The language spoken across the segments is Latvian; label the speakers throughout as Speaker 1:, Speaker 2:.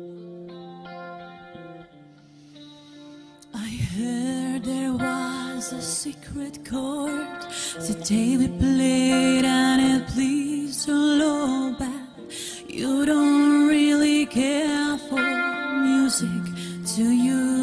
Speaker 1: I heard there was a secret chord the day we played and it pleased so low back. You don't really care for music, do you?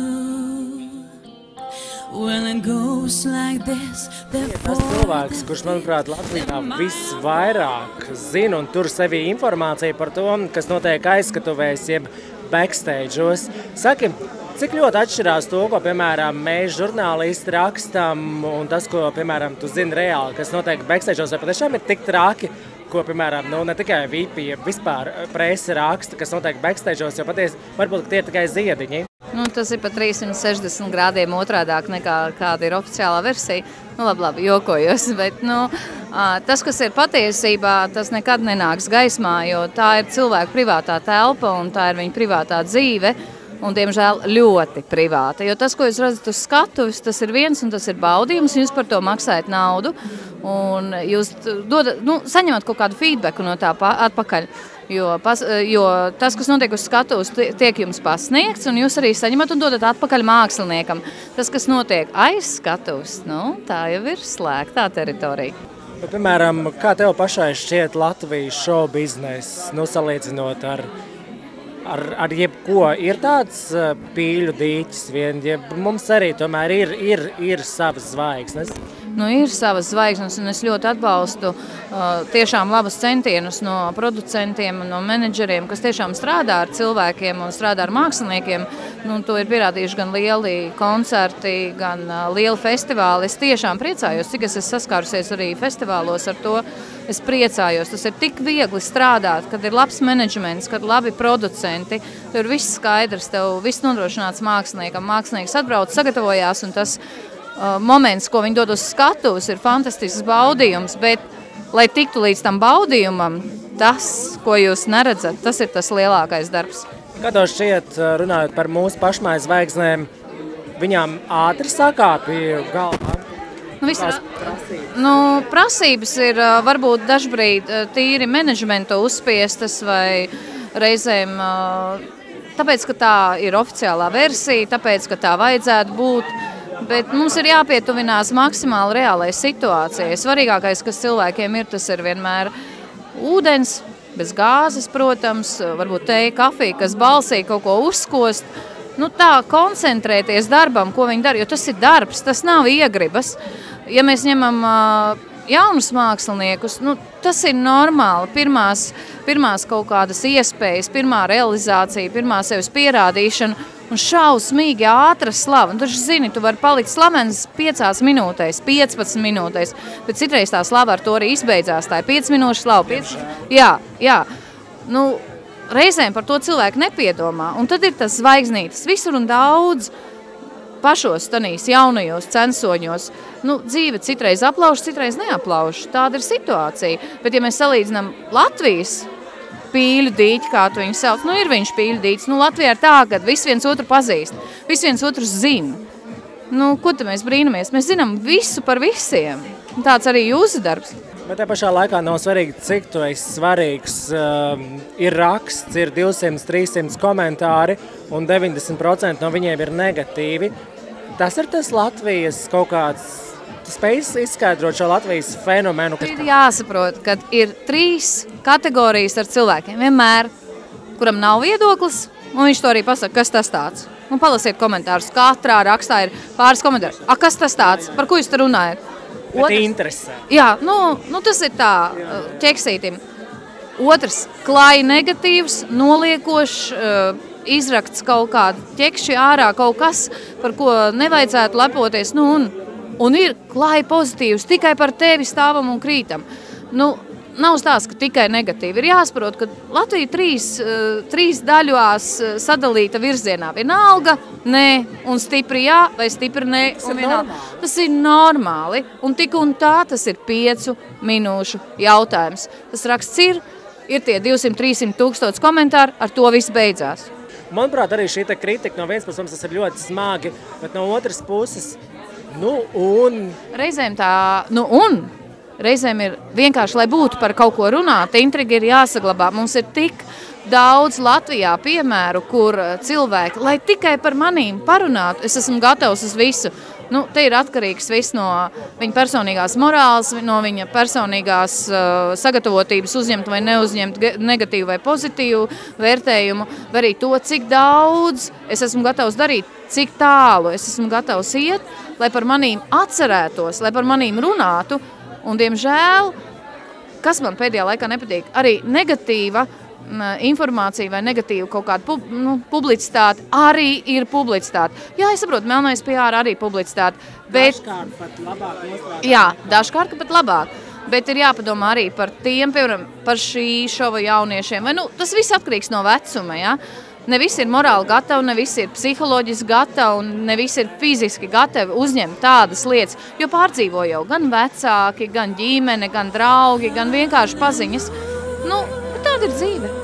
Speaker 1: Well, it goes like this.
Speaker 2: Tas cilvēks, kurš, manuprāt, Latvijā visvairāk zina un tur sevi informāciju par to, kas notiek aizskatuvēs, jeb backstage'os. Saki, cik ļoti atšķirās to, ko, piemēram, mēs žurnālisti rakstam un tas, ko, piemēram, tu zini reāli, kas notiek backstage'os, vai patiešām ir tik traki, ko, piemēram, ne tikai VIP, vispār presi raksta, kas notiek backstage'os, jo patiesi varbūt tie ir tikai ziediņi.
Speaker 3: Tas ir pat 360 grādiem otrādāk nekā kāda ir oficiālā versija. Labi, jokojos, bet tas, kas ir patiesībā, tas nekad nenāks gaismā, jo tā ir cilvēka privātā telpa un tā ir viņa privātā dzīve un, diemžēl, ļoti privāta. Jo tas, ko jūs redzat uz skatuves, tas ir viens un tas ir baudījums, un jūs par to maksājat naudu un jūs saņemat kaut kādu feedbacku no tā atpakaļ. Jo tas, kas notiek uz skatuves, tiek jums pasniegts, un jūs arī saņemat un dodat atpakaļ māksliniekam. Tas, kas notiek aiz skatuves, tā jau ir slēgtā teritorija.
Speaker 2: Bet, piemēram, kā tev pašai šķiet Latvijas show bizness, salīdzinot ar jebko, ir tāds pīļu dīķis vien, jeb mums arī tomēr ir savas zvaigznes?
Speaker 3: Ir savas zvaigznes, un es ļoti atbalstu tiešām labus centienus no producentiem un no menedžeriem, kas tiešām strādā ar cilvēkiem un strādā ar māksliniekiem. To ir pierādījuši gan lieli koncerti, gan lieli festivāli. Es tiešām priecājos, cik es esmu saskārusies arī festivālos ar to. Es priecājos, tas ir tik viegli strādāt, kad ir labs menedžments, kad labi producenti. Tur ir viss skaidrs, tev viss nodrošināts māksliniekam. Mākslinieks atbrauc, sagatavojās, un tas moments, ko viņi dod uz skatuves, ir fantastisks baudījums, bet, lai tiktu līdz tam baudījumam, tas, ko jūs neredzat, tas ir tas lielākais darbs.
Speaker 2: Kā tev šķiet, runājot par mūsu pašmāju zvaigznēm, viņām ātri sakāpja galvā?
Speaker 3: Prasības ir varbūt dažbrīd tīri menedžmenta uzspiestas vai reizēm tāpēc, ka tā ir oficiālā versija, tāpēc, ka tā vajadzētu būt. Bet mums ir jāpietuvinās maksimāli reālai situācijai. Svarīgākais, kas cilvēkiem ir, tas ir vienmēr ūdens, bez gāzes, protams, varbūt teja, kafija, kas balsī kaut ko uzkost. Tā koncentrēties darbam, ko viņi dara, jo tas ir darbs, tas nav iegribas. Ja mēs ņemam jaunus māksliniekus, tas ir normāli. Pirmās kaut kādas iespējas, pirmā realizācija, pirmā sevis pierādīšana un šausmīgi ātra slava. Tu zini, tu vari palikt slavens 5 minūtēs, 15 minūtēs, bet citreiz tā slava ar to arī izbeidzās. Tā ir 5 minūšu slava. Jā. Reizēm par to cilvēku nepiedomā, un tad ir tas zvaigznītes visur un daudz. Pašos tanīs jaunajos censoņos, dzīve citreiz aplauž, citreiz neaplauž. Tāda ir situācija. Bet ja mēs salīdzinām Latvijas pīļu dīķi, kā tu viņu sauc, ir viņš pīļu dīķis. Latvijā ir tā, ka visi viens otru pazīst, visi viens otru zina. Ko te mēs brīnamies? Mēs zinām visu par visiem. Tāds arī jūsu darbs.
Speaker 2: Bet te pašā laikā nav svarīgi, cik tu esi svarīgs. Ir raksts, ir 200-300 komentāri, un 90% no viņiem ir negatīvi. Tas ir tas Latvijas kaut kāds, tu spēj izskaidrot šo Latvijas fenomenu?
Speaker 3: Ir jāsaprot, ka ir 3 kategorijas ar cilvēkiem. Vienmēr, kuram nav viedoklis, un viņš to arī pasaka, kas tas tāds. Palasiet komentārus. Katrā rakstā ir pāris komentāri. Kas tas tāds? Par ko jūs te runājat?
Speaker 2: Bet interesē.
Speaker 3: Jā, tas ir tā ķeksītim. Otrs, klāji negatīvs, noliekošs, izrakts kaut kādu ķekši ārā, kaut kas, par ko nevajadzētu lepoties. Un ir klāji pozitīvs, tikai par tevi stāvam un krītam. Nav stāsts, ka tikai negatīvi. Ir jāsaprot, ka Latvija 3 daļās sadalīta virzienā. Vienalga, nē, un stipri jā, vai stipri nē. Tas ir normāli. Un tik un tā tas ir 5 minūšu jautājums. Tas raksts ir tie 200-300 tūkstoši komentāri, ar to viss beidzās.
Speaker 2: Manuprāt, arī šī kritika no vienas puses tas ir ļoti smagi, bet no otras puses, Reizēm ir vienkārši, lai būtu par kaut ko runāt, intriga ir jāsaglabā. Mums ir tik
Speaker 3: daudz Latvijā piemēru, kur cilvēki, lai tikai par manīm parunātu, es esmu gatavs uz visu. Nu, te ir atkarīgs viss no viņa personīgās morāles, no viņa personīgās sagatavotības uzņemt vai neuzņemt negatīvu vai pozitīvu vērtējumu, vai arī to, cik daudz es esmu gatavs darīt, cik tālu es esmu gatavs iet, lai par manīm atcerētos, lai par manīm runātu. Un, diemžēl, kas man pēdējā laikā nepatīk, arī negatīva informācija vai negatīva kaut kāda publicitāte arī ir publicitāte. Jā, es saprotu, melnais PR arī publicitāte. Bet,
Speaker 2: dažkārt pat labāk nostrādāt.
Speaker 3: Jā, dažkārt pat labāk. Bet ir jāpadomā arī par tiem, piemēram, par šī šova jauniešiem. Vai, tas viss atkarīgs no vecuma, ja? Ne visi ir morāli gatavi, ne visi ir psiholoģiski gatavi un ne visi ir fiziski gatavi uzņemt tādas lietas, jo pārdzīvo jau gan vecāki, gan ģimene, gan draugi, gan vienkārši paziņas. Tāda ir dzīve.